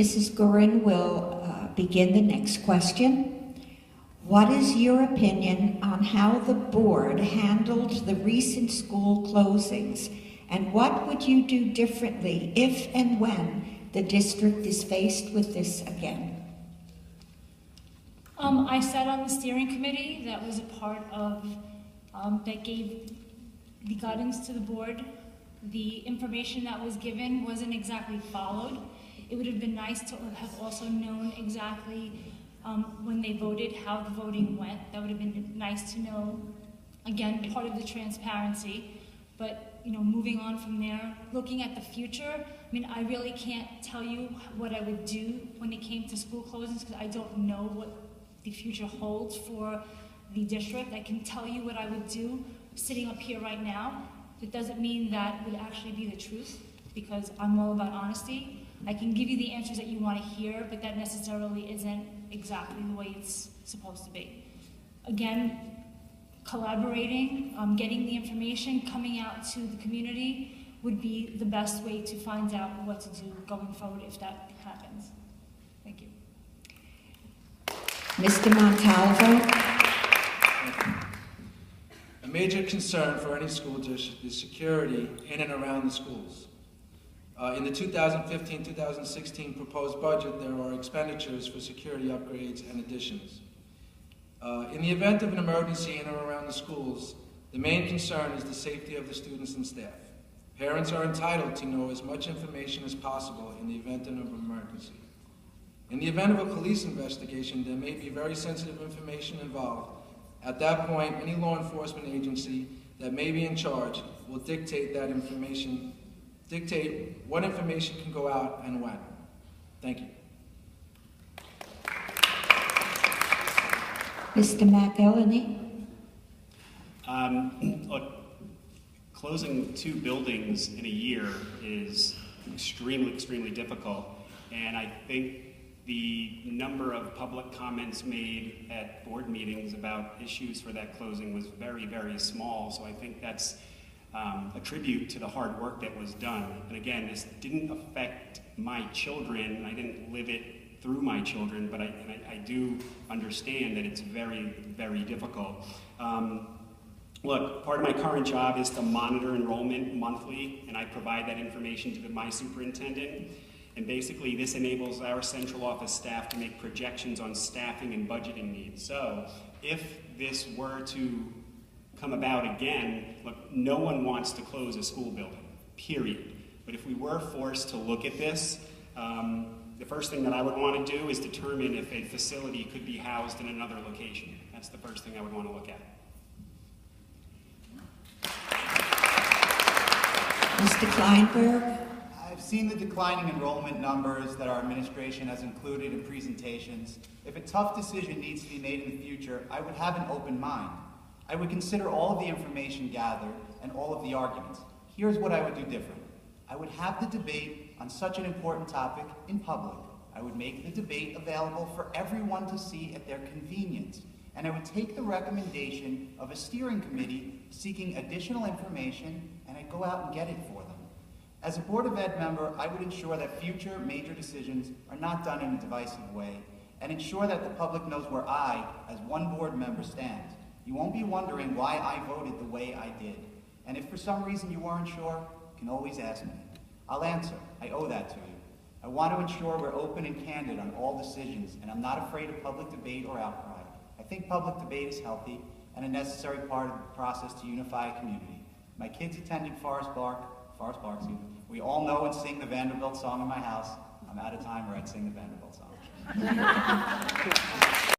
Mrs. Gurin will begin the next question. What is your opinion on how the board handled the recent school closings, and what would you do differently if and when the district is faced with this again? I sat on the steering committee that was a part of, that gave the guidance to the board. The information that was given wasn't exactly followed. It would have been nice to have also known exactly when they voted, how the voting went. That would have been nice to know, again, part of the transparency. But, you know, moving on from there, looking at the future, I mean, I really can't tell you what I would do when it came to school closings because I don't know what the future holds for the district. I can tell you what I would do sitting up here right now. It doesn't mean that would actually be the truth because I'm all about honesty. I can give you the answers that you want to hear, but that necessarily isn't exactly the way it's supposed to be. Again, collaborating, getting the information, coming out to the community would be the best way to find out what to do going forward if that happens. Thank you. Mr. Montalvo. A major concern for any school district is security in and around the schools. In the 2015-2016 proposed budget, there are expenditures for security upgrades and additions. In the event of an emergency in or around the schools, the main concern is the safety of the students and staff. Parents are entitled to know as much information as possible in the event of an emergency. In the event of a police investigation, there may be very sensitive information involved. At that point, any law enforcement agency that may be in charge will dictate what information can go out and when. Thank you. Mr. McElhenney. Look, closing 2 buildings in a year is extremely difficult, and I think the number of public comments made at board meetings about issues for that closing was very small, so I think that's a tribute to the hard work that was done. And again, this didn't affect my children, I didn't live it through my children, but I do understand that it's very difficult. Look, part of my current job is to monitor enrollment monthly, and I provide that information to my superintendent. And basically, this enables our central office staff to make projections on staffing and budgeting needs. So, if this were to come about again, look, no one wants to close a school building, period. But if we were forced to look at this, the first thing that I would want to do is determine if a facility could be housed in another location. That's the first thing I would want to look at. Mr. Kleinberg. I've seen the declining enrollment numbers that our administration has included in presentations. If a tough decision needs to be made in the future, I would have an open mind. I would consider all of the information gathered and all of the arguments. Here's what I would do different. I would have the debate on such an important topic in public. I would make the debate available for everyone to see at their convenience. And I would take the recommendation of a steering committee seeking additional information, and I'd go out and get it for them. As a Board of Ed member, I would ensure that future major decisions are not done in a divisive way, and ensure that the public knows where I, as one board member, stand. You won't be wondering why I voted the way I did. And if for some reason you weren't sure, you can always ask me. I'll answer. I owe that to you. I want to ensure we're open and candid on all decisions, and I'm not afraid of public debate or outcry. I think public debate is healthy and a necessary part of the process to unify a community. My kids attended Forest Park, we all know and sing the Vanderbilt song in my house. I'm out of time, or I'd sing the Vanderbilt song.